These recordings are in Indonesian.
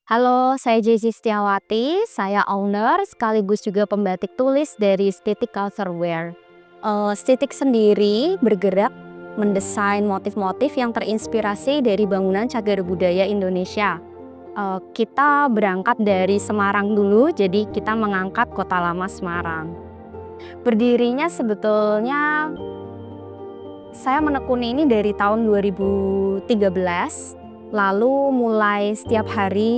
Halo, saya Jessy Setiawati, saya owner sekaligus juga pembatik tulis dari Stitik Culture Wear. Stitik sendiri bergerak mendesain motif-motif yang terinspirasi dari bangunan cagar budaya Indonesia. Kita berangkat dari Semarang dulu, jadi kita mengangkat Kota Lama Semarang. Berdirinya sebetulnya saya menekuni ini dari tahun 2013. Lalu mulai setiap hari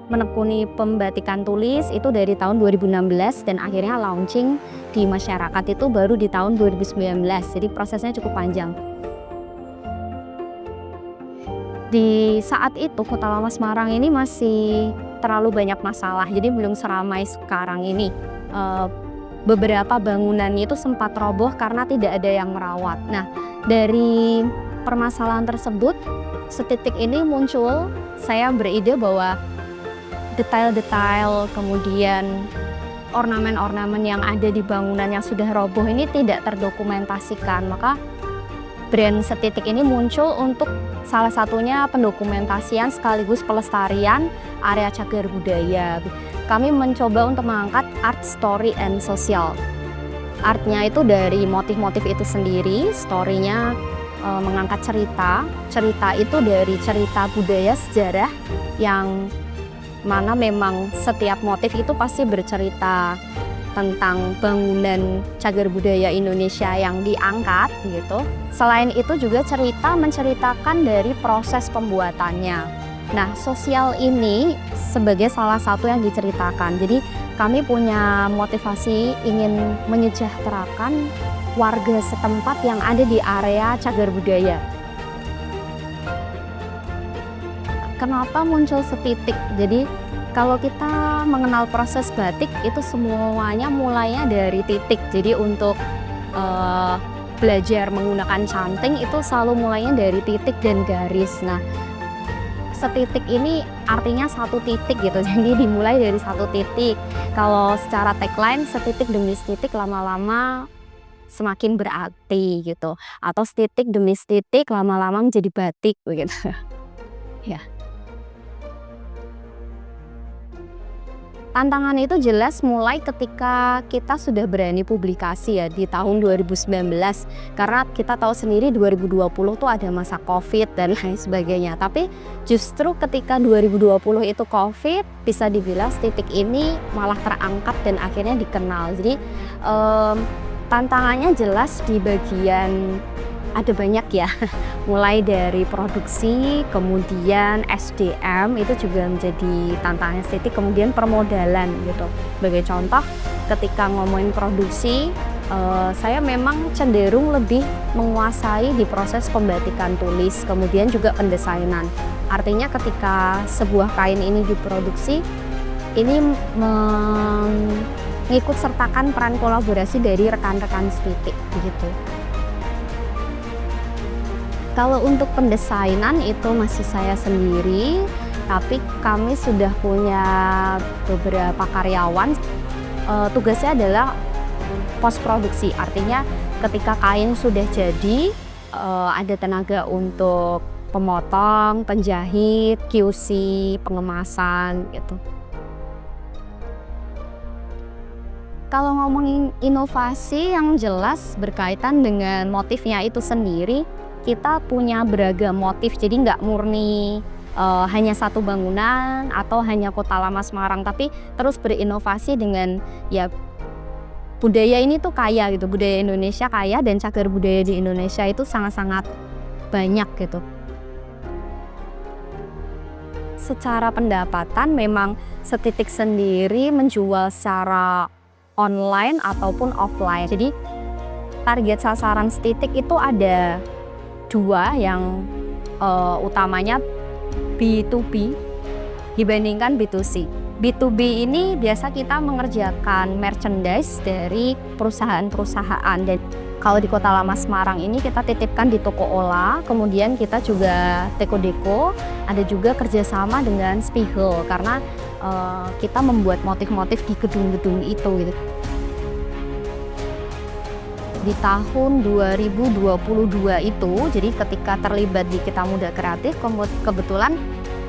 menekuni pembatikan tulis itu dari tahun 2016 dan akhirnya launching di masyarakat itu baru di tahun 2019. Jadi prosesnya cukup panjang. Di saat itu Kota Lama Semarang ini masih terlalu banyak masalah, jadi belum seramai sekarang ini. Beberapa bangunannya itu sempat roboh karena tidak ada yang merawat. Nah, dari permasalahan tersebut Stitik ini muncul, saya beride bahwa detail-detail kemudian ornamen-ornamen yang ada di bangunan yang sudah roboh ini tidak terdokumentasikan. Maka brand Stitik ini muncul untuk salah satunya pendokumentasian sekaligus pelestarian area cagar budaya. Kami mencoba untuk mengangkat art, story, and social. Artnya itu dari motif-motif itu sendiri, story-nya mengangkat cerita itu dari cerita budaya sejarah yang mana memang setiap motif itu pasti bercerita tentang bangunan cagar budaya Indonesia yang diangkat gitu. Selain itu juga menceritakan dari proses pembuatannya. Nah, sosial ini sebagai salah satu yang diceritakan. Jadi kami punya motivasi ingin menyejahterakan warga setempat yang ada di area cagar budaya. Kenapa muncul Stitik? Jadi kalau kita mengenal proses batik itu semuanya mulainya dari titik. Jadi untuk belajar menggunakan canting itu selalu mulainya dari titik dan garis. Nah, Stitik ini artinya satu titik gitu, jadi dimulai dari satu titik. Kalau secara tagline, setitik demi setitik lama-lama semakin berarti gitu, atau setitik demi setitik lama-lama menjadi batik begitu. Ya. Tantangan itu jelas mulai ketika kita sudah berani publikasi ya di tahun 2019, karena kita tahu sendiri 2020 tuh ada masa Covid dan lain sebagainya. Tapi justru ketika 2020 itu Covid, bisa dibilang Stitik ini malah terangkat dan akhirnya dikenal. Jadi tantangannya jelas di bagian ada banyak ya, mulai dari produksi, kemudian SDM itu juga menjadi tantangan Stitik, kemudian permodalan gitu. Sebagai contoh, ketika ngomongin produksi, saya memang cenderung lebih menguasai di proses pembatikan tulis, kemudian juga pendesainan. Artinya ketika sebuah kain ini diproduksi, ini mengikut sertakan peran kolaborasi dari rekan-rekan Stitik gitu. Kalau untuk pendesainan itu masih saya sendiri, tapi kami sudah punya beberapa karyawan. Tugasnya adalah post produksi, artinya ketika kain sudah jadi, ada tenaga untuk pemotong, penjahit, QC, pengemasan gitu. Kalau ngomongin inovasi yang jelas berkaitan dengan motifnya itu sendiri, kita punya beragam motif, jadi nggak murni hanya satu bangunan atau hanya Kota Lama Semarang, tapi terus berinovasi dengan ya budaya ini tuh kaya gitu, budaya Indonesia kaya dan cagar budaya di Indonesia itu sangat-sangat banyak gitu. Secara pendapatan memang Stitik sendiri menjual secara online ataupun offline. Jadi target sasaran Stitik itu ada dua, yang utamanya B2B dibandingkan B2C. B2B ini biasa kita mengerjakan merchandise dari perusahaan-perusahaan, dan kalau di Kota Lama Semarang ini kita titipkan di toko olah, kemudian kita juga Teko Deko, ada juga kerjasama dengan Spiegel karena kita membuat motif-motif di gedung-gedung itu gitu. Di tahun 2022 itu, jadi ketika terlibat di Kita Muda Kreatif, kebetulan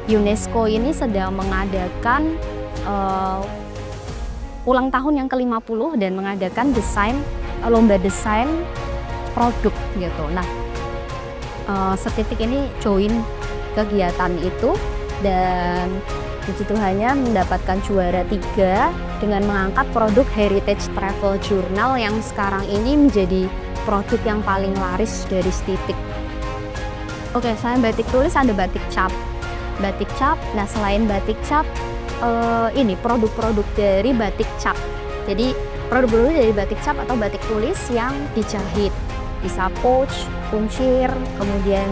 UNESCO ini sedang mengadakan ulang tahun yang ke-50 dan mengadakan lomba desain produk gitu. Nah, Setitik ini join kegiatan itu dan puji Tuhannya mendapatkan juara 3 dengan mengangkat produk Heritage Travel Journal yang sekarang ini menjadi produk yang paling laris dari Setitik. Oke, selain batik tulis ada batik cap. Batik cap, nah selain batik cap, ini produk-produk dari batik cap. Jadi produk-produk dari batik cap atau batik tulis yang dijahit. Bisa pouch, kuncir, kemudian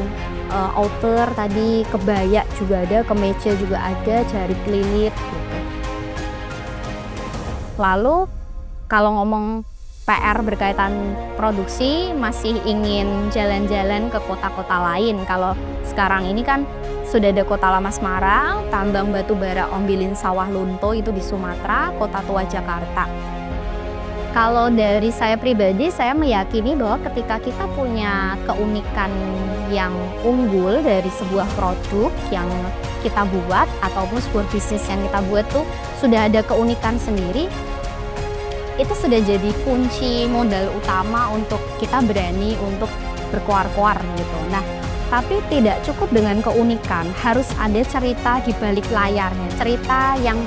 outer tadi, kebaya juga ada, kemeja juga ada, jari kelilip gitu. Lalu kalau ngomong PR berkaitan produksi, masih ingin jalan-jalan ke kota-kota lain. Kalau sekarang ini kan sudah ada Kota Lama Semarang, tambang batu bara Ombilin Sawah Lunto itu di Sumatera, Kota Tua Jakarta. Kalau dari saya pribadi, saya meyakini bahwa ketika kita punya keunikan yang unggul dari sebuah produk yang kita buat ataupun sebuah bisnis yang kita buat tuh sudah ada keunikan sendiri, itu sudah jadi kunci modal utama untuk kita berani untuk berkoar-koar gitu. Nah, tapi tidak cukup dengan keunikan, harus ada cerita di balik layarnya, cerita yang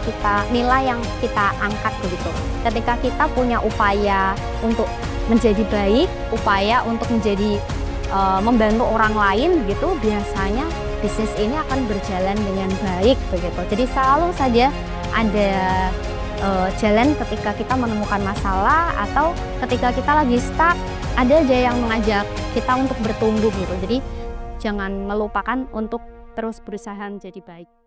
nilai yang kita angkat begitu. Ketika kita punya upaya untuk menjadi baik, upaya untuk menjadi membantu orang lain gitu, biasanya bisnis ini akan berjalan dengan baik begitu. Jadi selalu saja ada jalan ketika kita menemukan masalah atau ketika kita lagi stuck, ada aja yang mengajak kita untuk bertumbuh gitu. Jadi jangan melupakan untuk terus berusaha menjadi baik.